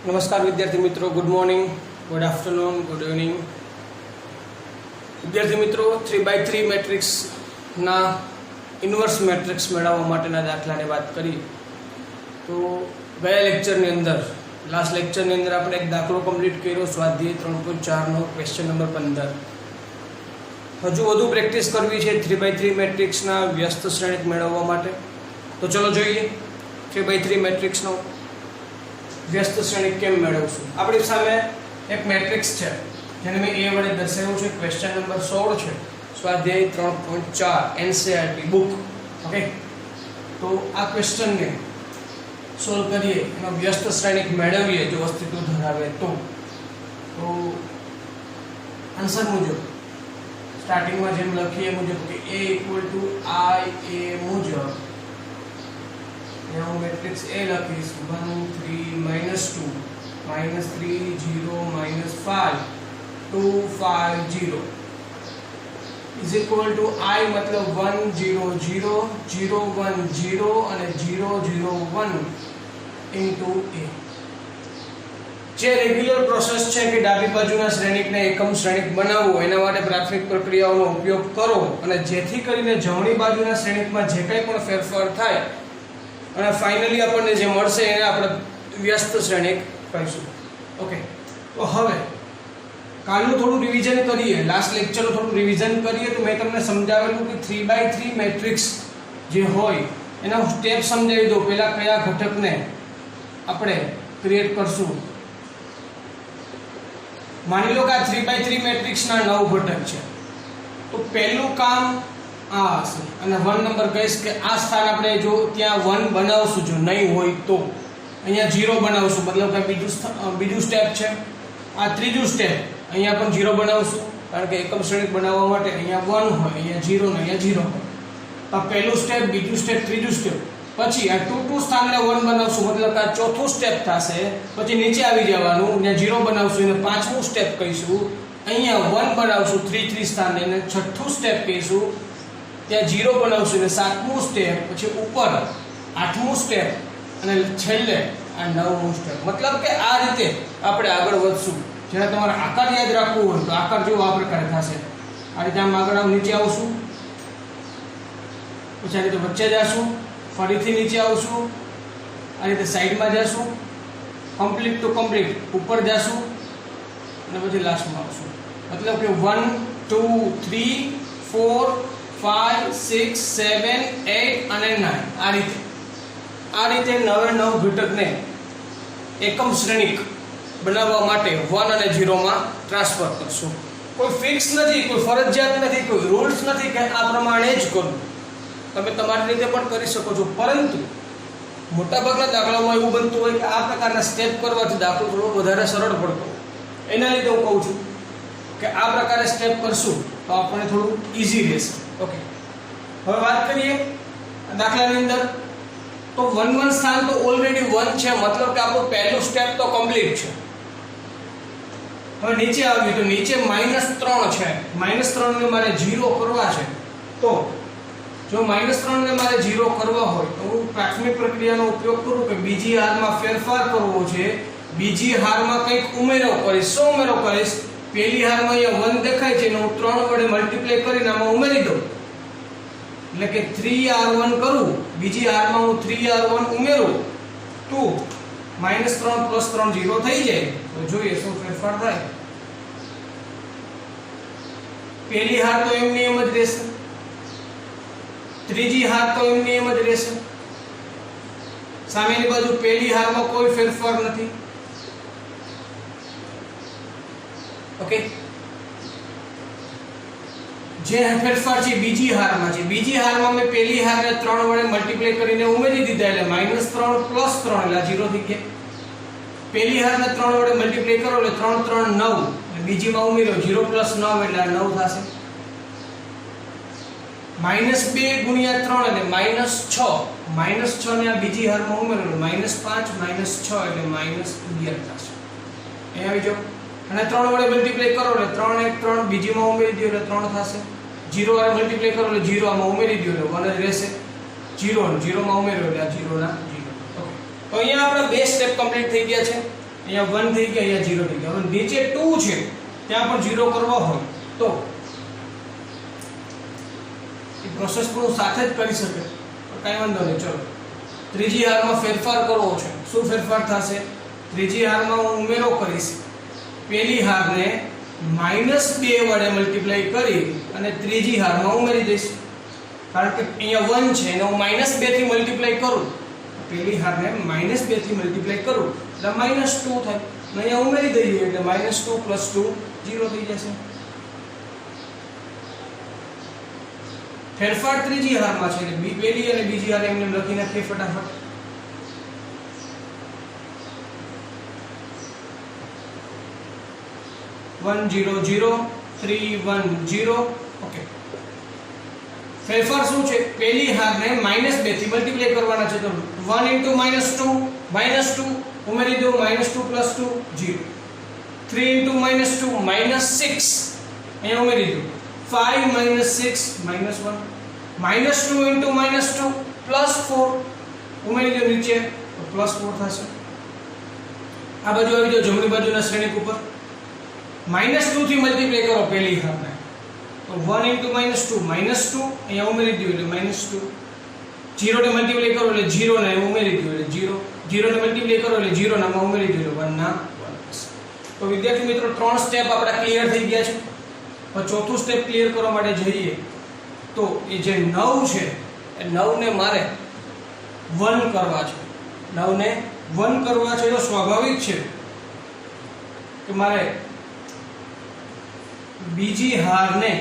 नमस्कार विद्यार्थी मित्रों, good morning, good afternoon, good evening. विद्यार्थी मित्रों, 3x3 મેટ્રિક્સના ઇન્વર્સ મેટ્રિક્સ મેળવવા માટેના દાખલાની વાત કરી તો ગયા લેક્ચરની અંદર લાસ્ટ લેક્ચરની અંદર આપણે એક દાખલો કમ્પ્લીટ કર્યો, સ્વાધ્યાય 3.4 નો ક્વેશ્ચન નંબર 15। હજુ વધુ પ્રેક્ટિસ કરવી છે 3x3 મેટ્રિક્સના વ્યસ્ત શ્રેણિક મેળવવા માટે। તો ચલો જોઈએ 3x3 મેટ્રિક્સનો व्यस्त श्रेणिक केम मेळवशुं। आपणी सामे एक मैट्रिक्स है जेने मैं ए वडे दर्शाव्युं छे। क्वेश्चन नंबर 16 छे, स्वाध्याय 3.4 एनसीईआरटी बुक। ओके, तो आ क्वेश्चन ने सोल्व करिए, एनो व्यस्त श्रेणिक मेळवीए जो अस्तित्व धरावे तो आंसर मुजब स्टार्टिंग में जेम लखीए मुजब के a = i a मुजब यहाँ मैट्रिक्स ए लखीश 1 3 -2 -3 0 -5 2 5 0 इज इक्वल टू i मतलब 1 0 0 0 1 0 અને 0 0 1 into a। જે રેગ્યુલર પ્રોસેસ છે કે ડાબી બાજુના શ્રેણિકને એકમ શ્રેણિક બનાવવો, એના માટે પ્રાથમિક પ્રક્રિયાઓનો ઉપયોગ કરો અને જેથી કરીને જમણી બાજુના શ્રેણિકમાં જે કંઈ પણ ફેરફાર થાય અને ફાઇનલી આપણને જે મળશે એને આપણે વ્યસ્ત શ્રેણિક કહીશું। ઓકે, તો હવે કાલનું થોડું રિવિઝન કરીએ, લાસ્ટ લેક્ચરનું થોડું રિવિઝન કરીએ તો મેં તમને સમજાવેલું કે 3x3 મેટ્રિક્સ જે હોય એના સ્ટેપ સમજાવી દો। પહેલા કયા ઘટકને આપણે ક્રિએટ કરશું। માની લો કે આ 3x3 મેટ્રિક્સના 9 ઘટક છે, તો પહેલું કામ આ હશે અને 1 નંબર કહીશ કે આ સ્થાન આપણે જો ત્યાં 1 બનાવશું, જો નહીં હોય તો અહીંયા 0 બનાવશું, મતલબ કે બીજું સ્ટેપ છે। આ ત્રીજું સ્ટેપ, અહીંયા પણ 0 બનાવશું કારણ કે એકમ શ્રેણિક બનાવવા માટે અહીંયા 1 હોય, અહીંયા 0 ને અહીંયા 0 હોય। તો પહેલું સ્ટેપ, બીજું સ્ટેપ, ત્રીજું સ્ટેપ, પછી આ 2 સ્થાનને 1 બનાવશું, મતલબ કે આ ચોથું સ્ટેપ થશે। પછી નીચે આવી જવાનું, અહીંયા 0 બનાવશું, એને પાંચમું સ્ટેપ કહીશું। અહીંયા 1 બનાવશું 3 સ્થાને, એને છઠ્ઠું સ્ટેપ કહીશું। ત્યાં 0 બનાવશું એટલે 7મું સ્ટેપ, પછી ઉપર 8મું સ્ટેપ અને છેલ્લે આ 9મું સ્ટેપ। મતલબ કે આ રીતે આપણે આગળ વધશું। જ્યારે તમારે આકાર યાદ રાખવું હોય તો આકાર જેવો આ પ્રકારે થશે। આ રીતે આમ આગળ નીચે આવશું, પછી આ રીતે વચ્ચે જશું, ફરીથી નીચે આવશું, આ રીતે સાઈડમાં જશું, કમ્પ્લીટ ટુ કમ્પ્લીટ ઉપર જશું અને પછી લાસ્ટમાં આવશું। મતલબ કે 1 2 3 4 5 6 7 8 અને 9 આ રીતે 9 ઘટકને એકમ શ્રેણિક બનાવવા માટે 1 અને 0 માં ટ્રાન્સફર કરશું। કોઈ ફિક્સ નથી, કોઈ ફરજિયાત નથી, કોઈ રૂલ્સ નથી કે આ પ્રમાણે જ કરો। તમે તમારી રીતે પણ કરી શકો છો, પરંતુ મોટાભાગના દાખલાઓમાં એવું બનતું હોય કે આ પ્રકારના સ્ટેપ કરવાથી દાખલો થોડો વધારે સરળ પડતો। એના લીધે હું કહું છું કે આ પ્રકારે સ્ટેપ કરશું તો આપણને થોડું ઈઝી રહેશે। ओके, હવે વાત કરીએ દાખલાની અંદર તો 1 1 સ્થાન તો ઓલરેડી 1 છે, મતલબ કે આપણો પહેલું સ્ટેપ તો કમ્પ્લીટ છે। હવે નીચે આવ્યું તો નીચે -3 છે, -3 ને મારે 0 કરવા છે। તો જો -3 ને મારે 0 કરવા હોય તો હું પ્રાથમિક પ્રક્રિયાનો ઉપયોગ કરું કે બીજી હારમાં ફેરફાર કરવો છે, બીજી હારમાં કંઈક ઉમેરો કરીશ। શું ઉમેરો કરીશ? પહેલી હારમાં અહીંયા 1 દેખાય છે, એને હું 3 વડે મલ્ટીપ્લાય કરીને આમાં ઉમેરી દઉં, એટલે કે 3r1 કરું, બીજી હારમાં હું 3r1 ઉમેરું તો -3 + 3 0 થઈ જાય। તો જોઈએ શું ફેરફાર થાય। પહેલી હાર તો એમની એમ જ રહેશે, ત્રીજી હાર તો એમની એમ જ રહેશે, સામેની બાજુ પહેલી હારમાં કોઈ ફેરફાર નથી। ओके, જે ફેરફાર છે બીજી હારમાં છે, બીજી હારમાં મેં પહેલી હારને 3 વડે મલ્ટીપ્લાય કરીને ઉમેરી દીધા એટલે -3 + 3 એટલે 0 થઈ ગયા। પહેલી હારને 3 વડે મલ્ટીપ્લાય કરો એટલે 3 3 9 એટલે બીજીમાં ઉમેરો 0 + 9 એટલે 9 થશે। -2 × 3 એટલે -6, -6 ને આ બીજી હારમાં ઉમેરો એટલે -5 -6 એટલે -11 થશે। અહીં આવી જાઓ અને 3 વડે મલ્ટીપ્લાય કરો એટલે 3 1 3 બીજીમાં ઉમેરી દો એટલે 3 થશે। 0 વડે મલ્ટીપ્લાય કરો એટલે 0 આમાં ઉમેરી દો એટલે 1 જ રહેશે। 0 0 માં ઉમેરો એટલે આ 0 ના 0। ઓકે, તો અહીંયા આપણા બે સ્ટેપ કમ્પ્લીટ થઈ ગયા છે। અહીંયા 1 થઈ ગયા, અહીંયા 0 થઈ ગયા. હવે નીચે 2 છે ત્યાં પણ 0 કરવો હોય તો એ પ્રોસેસ પણ સાથે જ કરી શકે, કાંઈ વાંધો નહીં. ચલો ત્રીજી હારમાં ફેરફાર કરવો છે. શું ફેરફાર થશે? ત્રીજી હારમાં હું ઉમેરો કરીશ. પહેલી હારને -2 વડે મલ્ટીપ્લાય કરી અને ત્રીજી હારમાં ઉમેરી દઈશ. કારણ કે અહીંયા 1 છે એને હું -2 થી મલ્ટીપ્લાય કરું, પહેલી હારને -2 થી મલ્ટીપ્લાય કરું એટલે -2 થાય. અહીંયા ઉમેરી દઈએ એટલે -2 + 2 0 થઈ જશે. ફેરફાર ત્રીજી હારમાં છે એટલે પહેલી અને બીજી હાર એમને લખી નાખીએ ફટાફટ. (1 0 0 3 1 0). ઓકે, ફેરફાર શું છે? પહેલી હારને -2 થી મલ્ટીપ્લાય કરવાના છે તો 1 * -2 ઉમેરી દો, -2 + 2 0. 3 * -2 -6 અહીંયા ઉમેરી દો. 5 - 6 -1. -2 * -2 +4 ઉમેરી દો નીચે તો +4 થશે. આ બાજુ આવી જાઓ જમણી બાજુના શ્રેણિક ઉપર. -2 થી મલ્ટીપ્લાય કરો પહેલી હારને તો 1 * -2 -2 અહીંયા ઉમેરી દો એટલે -2. 0 ને મલ્ટીપ્લાય કરો એટલે 0 ને ઉમેરી દો એટલે 0. 0 ને મલ્ટીપ્લાય કરો એટલે 0 નામાં ઉમેરી દો એટલે 1 ના 1. તો વિદ્યાર્થી મિત્રો 3 સ્ટેપ આપણા ક્લિયર થઈ ગયા છે. હવે ચોથું સ્ટેપ ક્લિયર કરવા માટે જઈએ તો એ જે 9 છે એ 9 ને મારે 1 કરવા છે. 9 ને 1 કરવા છે તો સ્વાભાવિક છે કે મારે બીજી હારને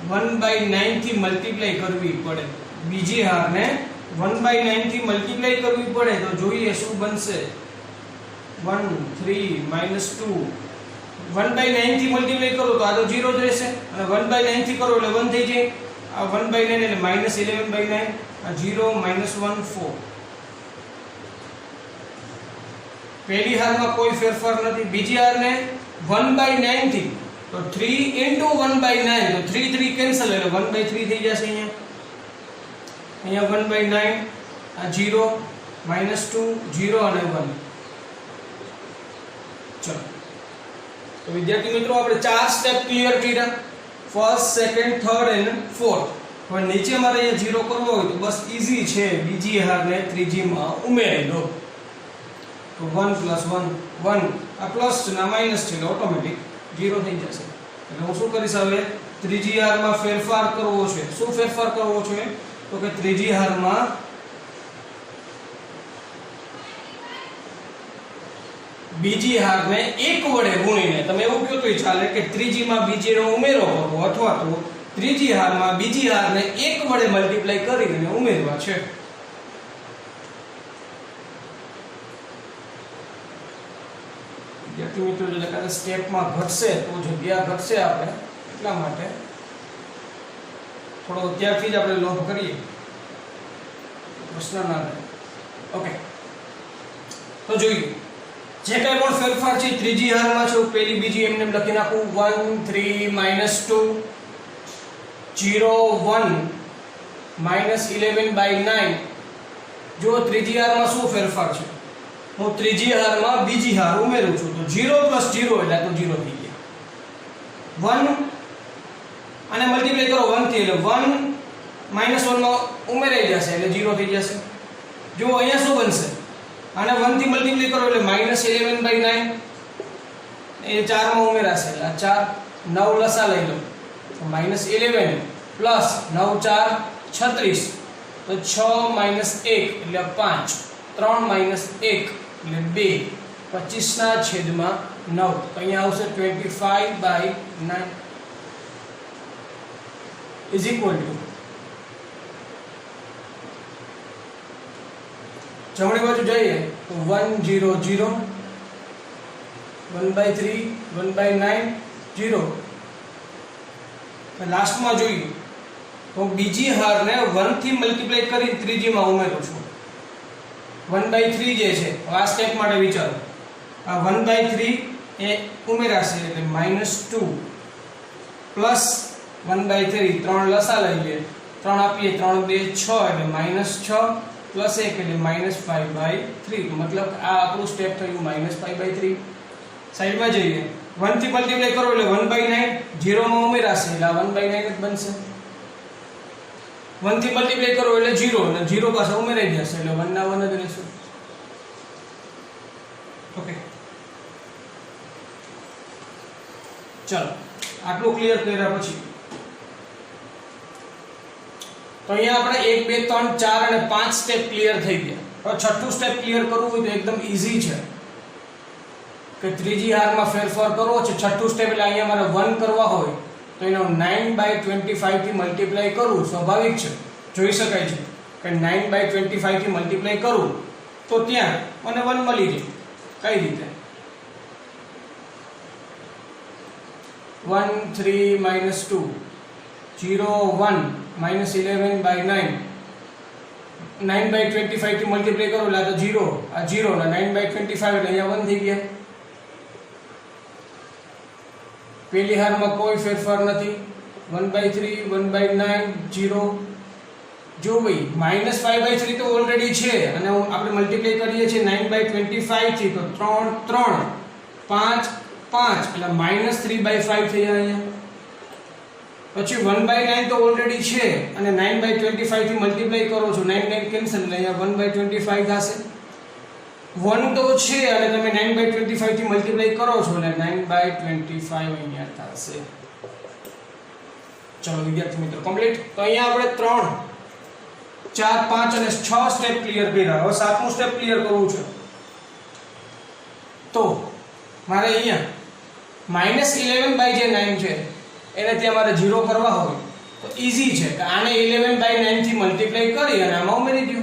1/9 થી મલ્ટીપ્લાય કરવી પડે. બીજી હારને 1/9 થી મલ્ટીપ્લાય કરવી પડે તો જોઈએ શું બનશે. 1 3 -2 1/9 થી મલ્ટીપ્લાય કરો તો આ તો 0 જ રહેશે અને 1/9 થી કરો એટલે 1 થઈ જાય. આ 1/9 એટલે -11/9 આ 0 -1 4. પહેલી હારમાં કોઈ ફેરફાર નથી. બીજી હારને 1/9 થી તો 3 * 1/9 તો 3 3 કેન્સલ એટલે 1/3 થઈ જશે. અહીંયા 1/9 આ 0 -2 0 અને 1. ચલો તો વિદ્યાર્થી મિત્રો આપણે 4 સ્ટેપ ક્લિયર કર્યા. ફર્સ્ટ, સેકન્ડ, થર્ડ અને ફોર્થ. હવે નીચે મારે અહીંયા 0 કરવો હોય તો બસ ઈઝી છે, બીજી હારને ત્રીજીમાં ઉમેરી દો તો 1 + 1 1 આ પ્લસ છે ના માઈનસ છે એટલે ઓટોમેટિક 0 થઈ જશે. એટલે હું શું કરીશ હવે ત્રીજી હારમાં ફેરફાર કરવો છે. શું ફેરફાર કરવો છે તો કે ત્રીજી હારમાં બીજી હારને 1 વડે ગુણીને, તમે એવું કહો તોય ચાલે કે ત્રીજીમાં બીજીનો ઉમેરો કરવો અથવા તો ત્રીજી હારમાં બીજી હારને 1 વડે મલ્ટીપ્લાય કરીને ઉમેરવા છે. વિદ્યાર્થી મિત્રો જો કદાચ સ્ટેપમાં ઘટશે તો જગ્યા ઘટશે આપણે એટલા માટે થોડો અત્યારથી જ આપણે લોભ કરીએ પ્રશ્ન ના રહે. ઓકે, તો જોઈએ જે કંઈ પણ ફેરફાર છે ત્રીજી હારમાં છે પહેલી બીજી એમને લખી નાખું. 1 3 -2 0 1 -11/9. જો ત્રીજી હારમાં શું ફેરફાર છે, હું ત્રીજી હારમાં બીજી હાર ઉમેરું છું તો 0 + 0 એટલે તો 0 થઈ ગયા. 1 અને મલ્ટીપ્લાય કરો 1 થી એટલે 1 -1 માં ઉમેરાઈ જશે એટલે 0 થઈ જશે. જો અહીંયા શું બનશે, આને 1 થી મલ્ટીપ્લાય કરો એટલે -11/9 એ 4 માં ઉમેરાશે એટલે 4 9 લસા લઈ લો તો -11 પ્લસ 9 4 36 તો 6 - 1 એટલે 5 3 - 1 એટલે 2 25 ના છેદમાં 9 તો અહીંયા આવશે 25/9 ઇઝ ઇક્વલ ટુ જમણી બાજુ જઈએ તો 1 0 0 1/3 1/9 0. લાસ્ટમાં જોઈએ તો બીજી હારને 1 થી મલ્ટીપ્લાય કરી ત્રીજીમાં ઉમેરું છું. 1/3 જે છે આ સ્ટેપ માટે વિચારો, આ 1/3 એ ઉમેરાશે એટલે -2 પ્લસ 1/3 3 લસા લઈ લે 3 આપીએ 3 2 6 એટલે -6 પ્લસ 1 એટલે -5/3 मतलब આ આપણું સ્ટેપ થયું -5/3 સાઈડમાં જઈએ 1 થી મલ્ટીપ્લાય કરો એટલે 1/9 0 માં ઉમેરાશે એટલે 1/9 જ બનશે 1 થી મલ્ટીપ્લાય કરો એટલે 0 અને 0 પાછા ઉમેરાઈ જશે એટલે 1 ના 1 જ રહેશે ઓકે ચલો આટલું ક્લિયર કર્યા પછી તો અહીંયા આપણે 1 2 3 4 અને 5 સ્ટેપ ક્લિયર થઈ ગયા હવે છઠ્ઠું સ્ટેપ ક્લિયર કરવું હોય તો એકદમ ઈઝી છે કે ત્રીજી હારમાં ફેરફાર કરવો છે છઠ્ઠું સ્ટેપ એટલે અહીંયા મારે 1 કરવા હોય તો એનો 9/25 થી મલ્ટીપ્લાય કરવું સ્વાભાવિક છે જોઈ શકાય છે કે 9/25 થી મલ્ટીપ્લાય કરું તો ત્યાં મને 1 મળી જાય કઈ રીતે 1 3 -2 0 1 -11/9 9/25 થી મલ્ટીપ્લાય કરો એટલે આ તો 0 આ 0 ને 9/25 એટલે અહીંયા 1 થઈ ગયા પહેલી હારમાં કોઈ ફેરફાર નથી 1/3 1/9 0 જો ભાઈ -5/3 તો ઓલરેડી છે અને આપણે મલ્ટીપ્લાય કરીએ છીએ 9/25 થી તો 3 3 5 5 એટલે -3/5 થઈ જાય અહીંયા પછી 1/9 તો ઓલરેડી છે અને 9/25 થી મલ્ટીપ્લાય કરો છો 9 9 કેન્સલ એટલે અહીંયા 1/25 થશે 1 તો છે અને તમે 9/25 થી મલ્ટીપ્લાય કરો છો એટલે 9/25 અહીંયા થશે ચલો વિદ્યાર્થી મિત્રો કમ્પ્લીટ તો અહીંયા આપણે 3 4 5 અને 6 સ્ટેપ ક્લિયર કર્યા હવે સાતમું સ્ટેપ ક્લિયર કરવું છે તો મારે અહીંયા -11/9 છે એને ત્યાં મારે 0 કરવા હોય તો ઈઝી છે કે આને 11/9 થી મલ્ટીપ્લાય કરી અને આમાં ઉમેરી દો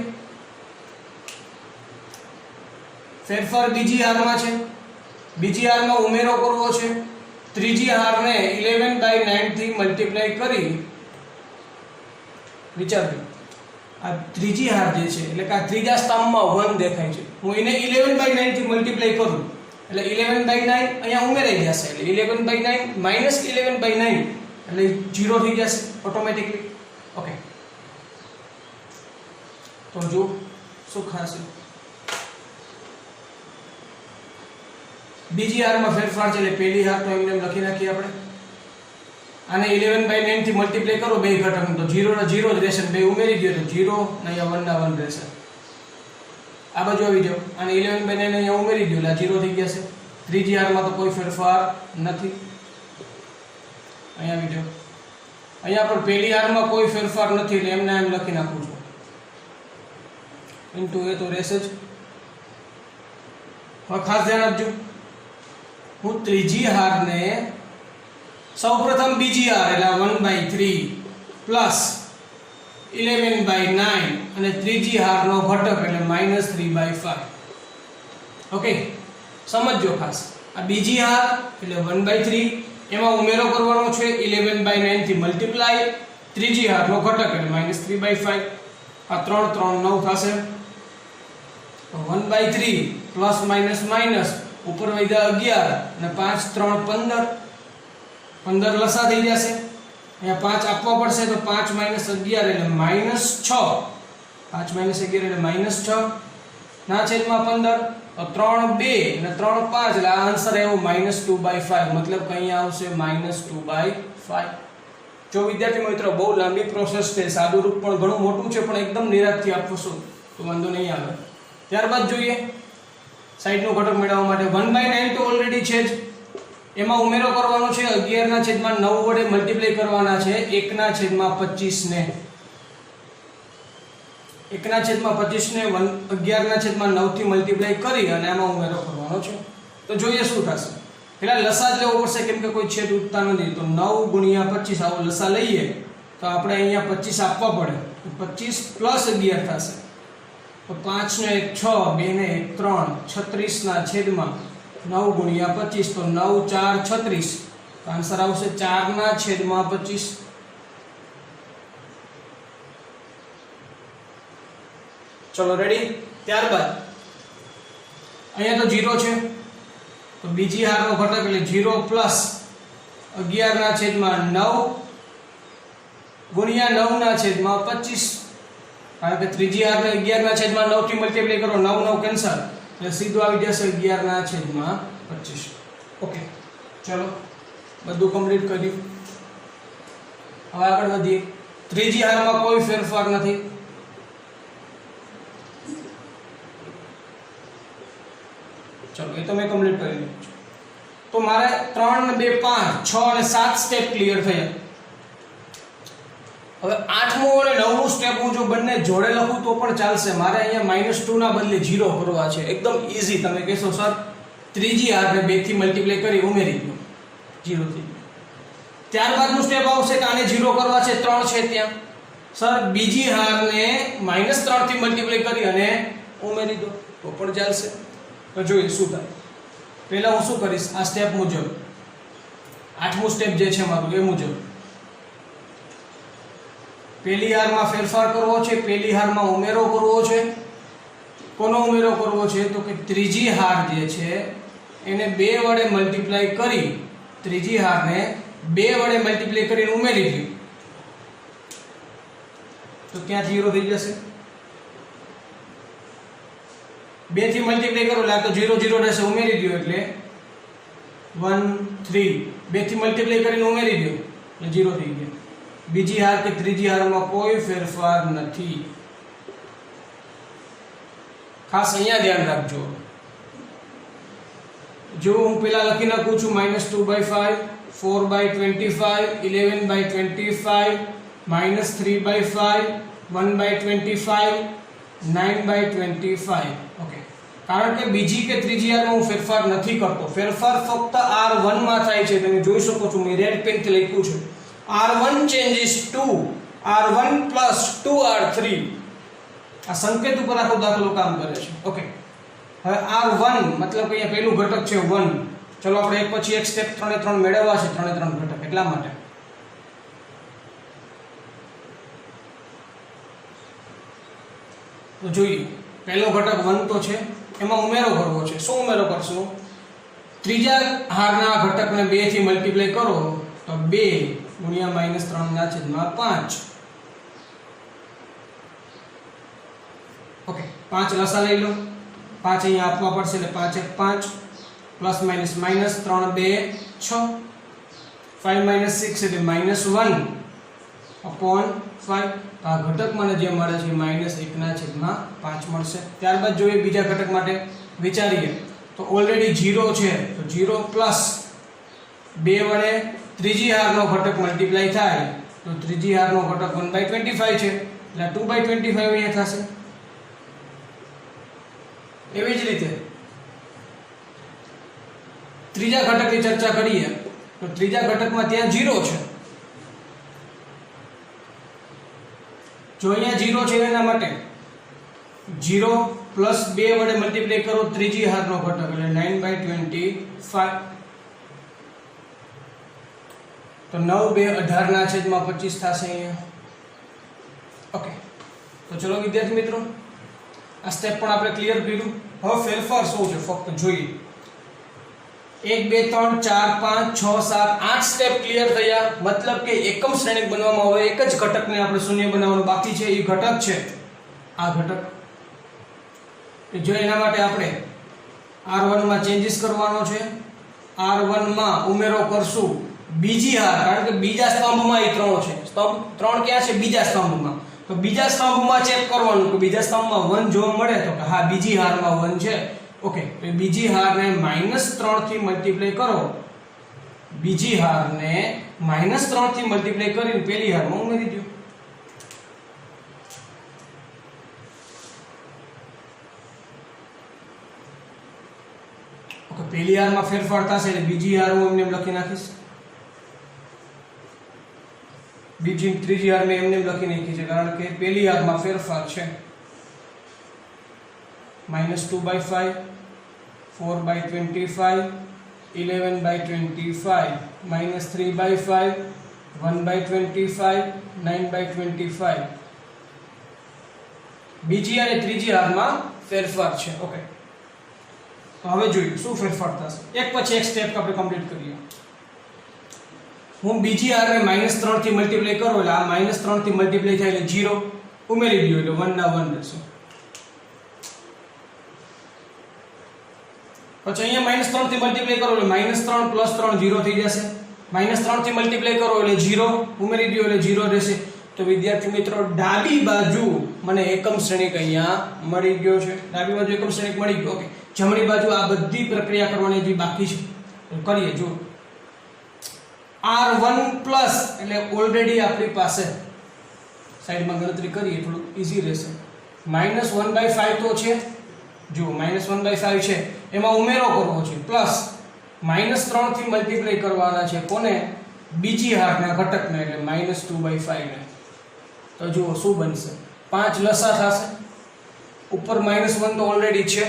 ફેરફાર બીજી હારમાં છે બીજી હારમાં ઉમેરો કરવો છે ત્રીજી હારને 11/9 થી મલ્ટીપ્લાય કરી વિચારજો આ ત્રીજી હાર જે છે એટલે કે આ ત્રીજા સ્તંભમાં 1 દેખાય છે હું એને 11/9 થી મલ્ટીપ્લાય કરું એટલે 11/9 અહીંયા ઉમેરાઈ જશે એટલે 11/9 -11/9 એટલે 0 થઈ જશે ઓટોમેટિકલી ઓકે તો જો શું ખાશે બીજી હારમાં ફેરફાર છે એટલે પહેલી હાર તો એમને લખી નાખીએ આપણે આને 11/9 થી મલ્ટીપ્લાય કરો બે ઘટક તો 0 ને 0 જ રહેશે બે ઉમેરી દો તો 0 ને અહીંયા 1 ના 1 રહેશે આ બાજુ આવી જાવ અને 11/9 અહીંયા ઉમેરી દો એટલે 0 થઈ ગયા છે ત્રીજી હારમાં તો કોઈ ફેરફાર નથી અહીંયા આવી જાવ અહીંયા પણ પહેલી હારમાં કોઈ ફેરફાર નથી એટલે એમને એમ લખી નાખું છું ઇન્ટુ એ તો રહેશે જ હવે ખાસ ધ્યાન આપજો હું ત્રીજી હારને સૌપ્રથમ બીજી હાર એટલે 1/3 પ્લસ 11/9 અને ત્રીજી હારનો ઘટક એટલે -3/5 ઓકે સમજજો ખાસ આ બીજી હાર એટલે 1/3 એમાં ઉમેરો કરવાનો છે 11/9 થી મલ્ટીપ્લાય ત્રીજી હારનો ઘટક એટલે -3/5 આ 3 3 9 થશે તો 1/3 પ્લસ માઈનસ માઈનસ ઉપર વધ્યા 11 અને 5 3 15 15 લસા થઈ જશે અહીંયા 5 આપવા પડશે તો 5 - 11 એટલે -6 5 - 11 એટલે -6 ના છેદમાં 15 તો 3 2 અને 3 5 એટલે આ આન્સર આવ્યો -2/5 મતલબ કે અહીંયા આવશે -2/5 જો વિદ્યાર્થી મિત્રો બહુ લાંબી પ્રોસેસ છે સાદું રૂપ પણ ઘણું મોટું છે પણ એકદમ નિરાંતથી આપશો તો વાંધો નહીં આવે ત્યારબાદ જોઈએ સાઈડનો ઘટક મેળવવા માટે 1/9 તો ઓલરેડી છે જ એમાં ઉમેરો કરવાનો છે 11/9 વડે મલ્ટીપ્લાય કરવાના છે 1/25 ને 1/25 ને 11/9 થી મલ્ટીપ્લાય કરી અને આમાં ઉમેરો કરવાનો છે તો જોઈએ શું થશે પેલા લસા જ લેવો પડશે કેમ કે કોઈ છેદ ઉઠતા નથી તો 9 × 25 આવો લસા લઈએ તો આપણે અહીંયા 25 આપવા પડે 25 + 11 થશે તો 5 ને 1 6 2 ને 1 3 36 ના છેદમાં 9 × 25 તો 9 4 36 તો આન્સર આવશે 4/25 ચલો રેડી ત્યારબાદ અહીંયા તો 0 છે તો બીજી હારનો ઘટક એટલે 0 + 11/9 × 9/25 કારણ કે ત્રીજી હાર ને 11/9 થી મલ્ટીપ્લાય કરો 9 9 કેન્સલ એટલે સીધું આવી જશે 11/25. ઓકે ચલો બધું કમ્પ્લીટ કર્યું. હવે આગળ વધીએ. ત્રીજી હારમાં કોઈ ફેરફાર નથી. ચલો એ તો મેં કમ્પ્લીટ કરી લીધું છે. તો મારે 3 2 5 6 અને 7 સ્ટેપ ક્લિયર થયા. હવે 8મું અને 9મું સ્ટેપ હું જો બંને જોડે લખું તો પણ ચાલશે. મારે અહીંયા -2 ના બદલે 0 કરવા છે. એકદમ ઈઝી. તમે કહેશો સર ત્રીજી હારને 2 થી મલ્ટીપ્લાય કરી ઉમેરી દો 0 થઈ ગયું. ત્યારબાદનું સ્ટેપ આવશે કે આને 0 કરવા છે 3 છે ત્યાં. સર બીજી હારને -3 થી મલ્ટીપ્લાય કરી અને ઉમેરી દો તો પણ ચાલશે. તો જોઈએ શું થાય. પહેલા હું શું કરીશ આ સ્ટેપ મુજબ 8મું સ્ટેપ જે છે મારું એ મુજબ પહેલી હારમાં ફેરફાર કરવો છે. પહેલી હારમાં ઉમેરો કરવો છે. કોનો ઉમેરો કરવો છે તો કે ત્રીજી હાર જે છે એને 2 વડે મલ્ટીપ્લાય કરી ત્રીજી હારને 2 વડે મલ્ટીપ્લાય કરીને ઉમેરી દો તો ક્યાં 0 થઈ જશે. 2 થી મલ્ટીપ્લાય કરો એટલે તો 0 0 રહેશે. ઉમેરી દો એટલે 1 3. 2 થી મલ્ટીપ્લાય કરીને ઉમેરી દો એટલે 0 થઈ ગયા. બીજી હાર કે ત્રીજી હારમાં કોઈ ફેરફાર નથી. ખાસ અહીંયા ધ્યાન રાખજો. જો હું પેલા લખી નાખું છું -2/5 4/25 11/25 -3/5 1/25 9/25. ઓકે કારણ કે બીજી કે ત્રીજી હારમાં હું ફેરફાર નથી કરતો. ફેરફાર ફક્ત R1 માં થાય છે. તમે જોઈ શકો છો મેં રેડ પેન થી લખ્યું છે R1 changes to R1 plus 2R3. આ સંકેત ઉપર આખો દાખલો કામ કરે છે. ઓકે હવે R1 મતલબ કે અહીંયા પહેલું ઘટક છે 1. ચલો આપણે એક પછી એક સ્ટેપ 3 3 મેળવવા છે. 3 3 ઘટક એટલા માટે તો જોઈએ. પહેલો ઘટક 1 તો છે એમાં ઉમેરો કરવો છે. શું ઉમેરો કરશું? ત્રીજા હારના ઘટકને 2 થી મલ્ટીપ્લાય કરો તો 2 ગુણ્યા -3/5. ઓકે 5 લસા લઈ લો. 5 અહીંયા આપવા પડશે એટલે 5 1 5 પ્લસ માઇનસ -3 2 6 5 - 6 એટલે -1/5. આ ઘટક મને જે મળે છે -1/5 મળશે. ત્યારબાદ જોઈએ બીજા ઘટક માટે વિચારીએ તો ઓલરેડી 0 છે તો 0 પ્લસ 2 વડે ત્રીજી હારનો ઘટક મલ્ટીપ્લાય થાય તો ત્રીજી હારનો ઘટક 1/25 છે એટલે 2/25 અહીંયા થશે. એવી જ રીતે ત્રીજા ઘટકની ચર્ચા કરીએ તો ત્રીજા ઘટકમાં ત્યાં 0 છે. જો અહીંયા 0 છે એના માટે 0 પ્લસ 2 વડે મલ્ટીપ્લાય કરો ત્રીજી હારનો ઘટક એટલે 9/25 તો 9 2 18/25 થશે અહીંયા. ઓકે તો ચલો વિદ્યાર્થી મિત્રો આ સ્ટેપ પણ આપણે ક્લિયર કર્યું. હવે ફેરફાર શું છે ફક્ત જોઈએ. 1 2 3 4 5 6 7 8 સ્ટેપ ક્લિયર થયા. મતલબ કે એકમ શ્રેણિક બનવામાં હવે એક જ ઘટકને આપણે શૂન્ય બનાવવાનું બાકી છે. એ ઘટક છે આ ઘટક. જો એના માટે આપણે R1 માં ચેન્જીસ કરવાનો છે. R1 માં ઉમેરો કરશું બીજી હાર કારણ કે બીજા સ્તંભમાં એ 3 છે. સ્તંભ 3 ક્યાં છે? બીજા સ્તંભમાં. તો બીજા સ્તંભમાં ચેક કરવાનું કે બીજા સ્તંભમાં 1 જોવા મળે તો કે હા બીજી હારમાં 1 છે. ઓકે તો બીજી હારને -3 થી મલ્ટીપ્લાય કરો. બીજી હારને -3 થી મલ્ટીપ્લાય કરીને પહેલી હારમાં ઉમેરી દો. ઓકે પહેલી હારમાં ફેરફાર થશે એટલે બીજી હાર હું એમને લખી નાખીશ. બીજી ત્રીજી હાર મેં એમને લખી નાખી છે કારણ કે પહેલી હારમાં ફેરફાર છે. -2/5 4/25 11/25 -3/5 1/25 9/25. બીજી અને ત્રીજી હારમાં ફેરફાર છે. ઓકે તો હવે જોઈએ શું ફેરફાર થશે. એક પછી એક સ્ટેપ આપણે કમ્પ્લીટ કરીએ. હું બીજી હારને -3 થી મલ્ટીપ્લાય કરું એટલે આ -3 થી મલ્ટીપ્લાય થાય એટલે 0 ઉમેરી દો એટલે 1 ના 1 રહેશે. પછી અહીંયા -3 થી મલ્ટીપ્લાય કરો એટલે -3 + 3 0 થઈ જશે. -3 થી મલ્ટીપ્લાય કરો એટલે 0 ઉમેરી દો એટલે 0 રહેશે. તો વિદ્યાર્થી મિત્રો ડાબી બાજુ મને એકમ શ્રેણિક અહીંયા મળી ગયો છે. ડાબી બાજુ એકમ શ્રેણિક મળી ગયો. ઓકે, જમણી બાજુ આ બધી પ્રક્રિયા કરવાની જે બાકી છે તો કરીએ. જો r1 પ્લસ એટલે ઓલરેડી આપણી પાસે સાઈડમાં ગણતરી કરીએ થોડું ઈઝી રહેશે. -1/5 તો છે. જો -1/5 છે એમાં ઉમેરો કરવો છે પ્લસ -3 થી મલ્ટીપ્લાય કરવાના છે કોને? બીજી હારના ઘટકને એટલે -2/5 ને. તો જુઓ શું બનશે. 5 લસા થશે. ઉપર -1 તો ઓલરેડી છે.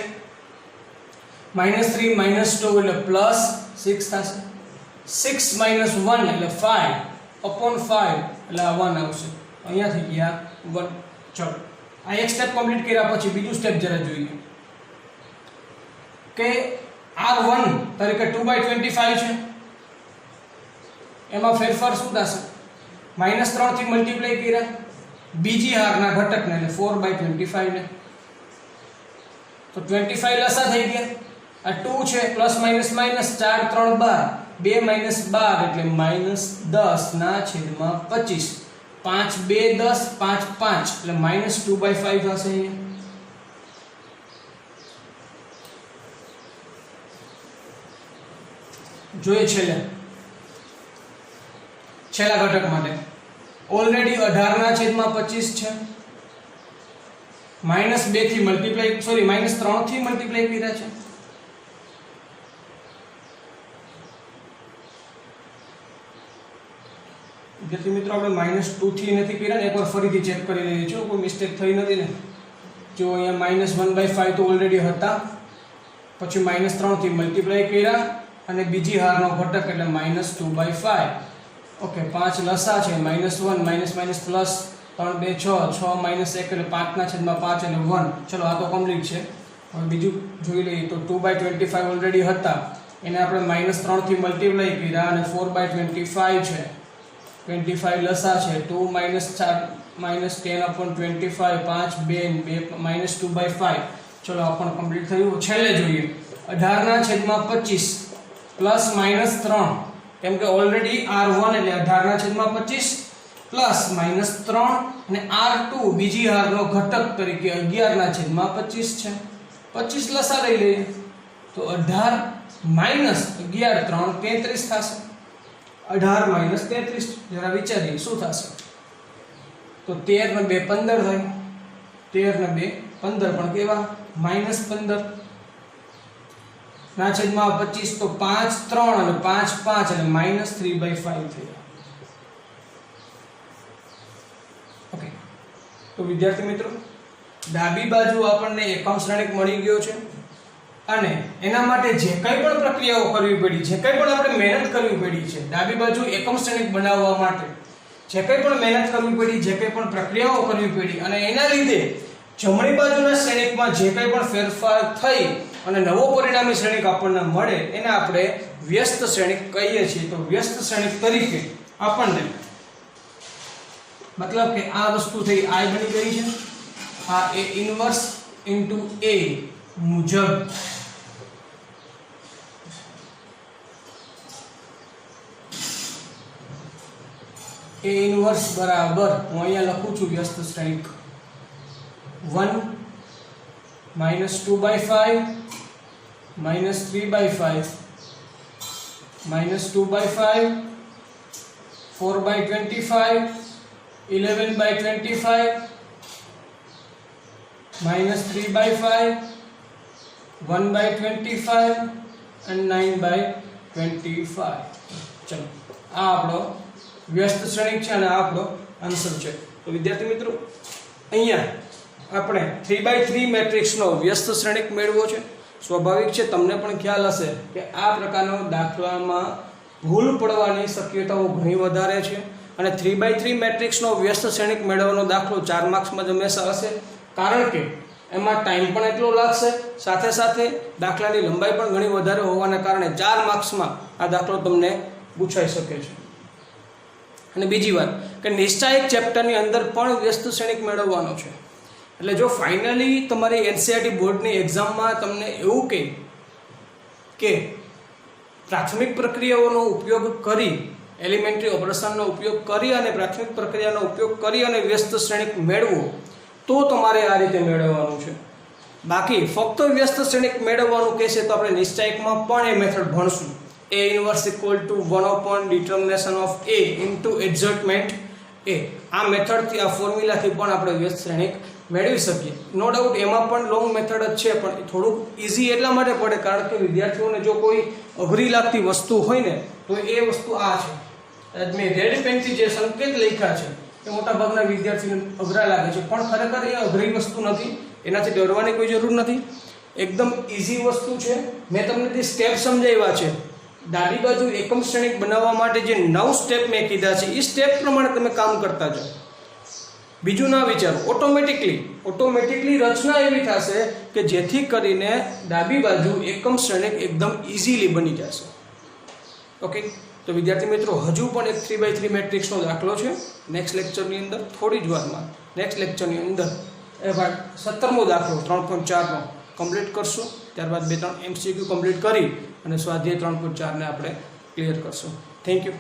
-3 -2 એટલે +6 થશે. 6 - 1 એટલે 5/5 એટલે આ 1 આવશે. અહીંયા થઈ ગયા 1. ચલો આ એક સ્ટેપ કમ્પ્લીટ કર્યા પછી બીજું સ્ટેપ જરા જોઈએ કે r1 તરીકે 2/25 છે. એમાં ફેરફાર શું થશે? -3 થી મલ્ટીપ્લાય કર્યા બીજી હારના ઘટકને એટલે 4/25 ને. તો 25 લસા થઈ ગયા. આ 2 છે પ્લસ માઇનસ માઇનસ 4 3 12 2 - 12 એટલે -10 ના છેદમાં 25. 5 2 10 5 5 એટલે -2/5 હશે. જોઈએ છેલ્લા ઘટક માટે ઓલરેડી 18 ના છેદમાં 25 છે. -2 થી મલ્ટીપ્લાય -3 થી મલ્ટીપ્લાય કર્યા છે. વિદ્યાર્થી મિત્રો આપણે -2 થી નથી કર્યા ને, એકવાર ફરીથી ચેક કરી લઈએ જો કોઈ મિસ્ટેક થઈ નથી ને. જો અહીંયા -1/5 તો ઓલરેડી હતા, પછી -3 થી મલ્ટીપ્લાય કર્યા અને બીજી હારનો ઘટક એટલે -2/5. ઓકે, 5 લસા છે -1 માઇનસ પ્લસ 3 2 6 6 - 1 એટલે 5 ના છેદમાં 5 એટલે 1. ચલો આ તો કમ્પ્લીટ છે. હવે બીજું જોઈ લઈએ તો 2/25 ઓલરેડી હતા, એને આપણે -3 થી મલ્ટીપ્લાય કર્યા અને 4/25 છે. 25 લસા છે. 2 - 4 -10/25 5 2 -2/5. ચલો આ પણ કમ્પ્લીટ થયું. છેલ્લે જોઈએ 18 ના છેદમાં 25 પ્લસ -3 કેમ કે ઓલરેડી r1 એટલે 18 ના છેદમાં 25 પ્લસ -3 અને r2 બીજી હારનો ઘટક તરીકે 11 ના છેદમાં 25 છે. 25 લસા લઈ લઈએ તો 18 - 11 3 33 થશે. 18 - 33 જરા વિચારીએ શું થશે. તો 13 ને 2 15 થાય. 13 ને 2 15 પણ કેવા -15 ના છેદમાં 25 તો 5 3 અને 5 5 એટલે -3/5 થયા. ઓકે, તો વિદ્યાર્થી મિત્રો ડાબી બાજુ આપણને એકમ શ્રેણિક મળી ગયો છે અને એના માટે જે કંઈ પણ પ્રક્રિયાઓ કરવી પડી, જે કંઈ પણ આપણે મહેનત કરવી પડી છે ડાબી બાજુ એકમ શ્રેણિક બનાવવા માટે, જે કંઈ પણ મહેનત કરવી પડી, જે કંઈ પણ પ્રક્રિયાઓ કરવી પડી અને એના લીધે જમણી બાજુના શ્રેણિકમાં જે કંઈ પણ ફેરફાર થઈ અને નવો પરિણામી શ્રેણિક આપણને મળે એને આપણે વ્યસ્ત શ્રેણિક કહીએ છીએ. તો વ્યસ્ત શ્રેણિક તરીકે આપણને મતલબ કે આ વસ્તુ થઈ I બની ગઈ છે. આ A ઇન્વર્સ ઇન્ટુ A મુજબ A ઇન્વર્સ બરાબર હું અહીંયા લખું છું વ્યસ્ત શ્રેણિક 1 -2/5 -3/5 -2/5 4/25 11/25 -3/5 1/25 and 9/25. ચલો આ આપણો વ્યસ્ત શ્રેણિક છે અને આ આપણો આન્સર છે. તો વિદ્યાર્થી મિત્રો અહીંયા આપણે 3/3 મેટ્રિક્સનો વ્યસ્ત શ્રેણિક મેળવ્યો છે. સ્વાભાવિક છે તમને પણ ખ્યાલ હશે કે આ પ્રકારનો દાખલામાં ભૂલ પડવાની શક્યતાઓ ઘણી વધારે છે અને 3/3 મેટ્રિક્સનો વ્યસ્ત શ્રેણિક મેળવવાનો દાખલો 4 માર્ક્સમાં જ હંમેશા હશે, કારણ કે એમાં ટાઈમ પણ એટલો લાગશે, સાથે સાથે દાખલાની લંબાઈ પણ ઘણી વધારે હોવાના કારણે 4 માર્ક્સમાં આ દાખલો તમને પૂછાઈ શકે છે. અને બીજી વાત કે નિશ્ચાયક ચેપ્ટરની અંદર પણ વ્યસ્ત શ્રેણિક મેળવવાનો છે. એટલે જો ફાઇનલી તમારી એનસીઈઆરટી બોર્ડની એક્ઝામમાં તમને એવું કહે કે પ્રાથમિક પ્રક્રિયાઓનો ઉપયોગ કરી, એલિમેન્ટરી ઓપરેશનનો ઉપયોગ કરી અને પ્રાથમિક પ્રક્રિયાનો ઉપયોગ કરી અને વ્યસ્ત શ્રેણિક મેળવો, તો તમારે આ રીતે મેળવવાનું છે. બાકી ફક્ત વ્યસ્ત શ્રેણિક મેળવવાનું કહેશે તો આપણે નિશ્ચાયકમાં પણ એ method ભણશું. A inverse equal to 1 determination of A into adjustment A. આ મેથડથી, આ ફોર્મ્યુલાથી પણ આપણે વ્યસ્ત શ્રેણિક મેળવી શકીએ. નો ડાઉટ એમાં પણ લોંગ મેથડ જ છે, પણ થોડુંક ઇઝી એટલા માટે પડે કારણ કે વિદ્યાર્થીઓને જો કોઈ અઘરી લાગતી વસ્તુ હોય ને તો એ વસ્તુ આ છે. મેં રેડ પેનથી જે સંકેત લખ્યા છે એ મોટાભાગના વિદ્યાર્થીઓને અઘરા લાગે છે, પણ ખરેખર એ અઘરી વસ્તુ નથી. એનાથી ડરવાની કોઈ જરૂર નથી. એકદમ ઇઝી વસ્તુ છે. મેં તમને જે સ્ટેપ સમજાવ્યા છે, ડાબી બાજુ એકમ શ્રેણિક બનાવવા માટે જે 9 સ્ટેપ મેં કીધા છે એ સ્ટેપ પ્રમાણે તમે કામ કરતા જાઓ. બીજું ના વિચારો, ઓટોમેટિકલી રચના એવી થશે કે જેથી કરીને ડાબી બાજુ એકમ શ્રેણિક એકદમ ઇઝીલી બની જશે. ઓકે, તો વિદ્યાર્થી મિત્રો હજુ પણ એક 3x3 મેટ્રિક્સનો દાખલો છે. નેક્સ્ટ લેક્ચરની અંદર, થોડી જ વારમાં નેક્સ્ટ લેક્ચરની અંદર એ 17મો દાખલો 3.4નો કમ્પ્લીટ કરશું. ત્યારબાદ 2-3 MCQ કમ્પ્લીટ કરી અને સ્વાધ્યાય 3.4ને આપણે ક્લિયર કરશું. Thank you.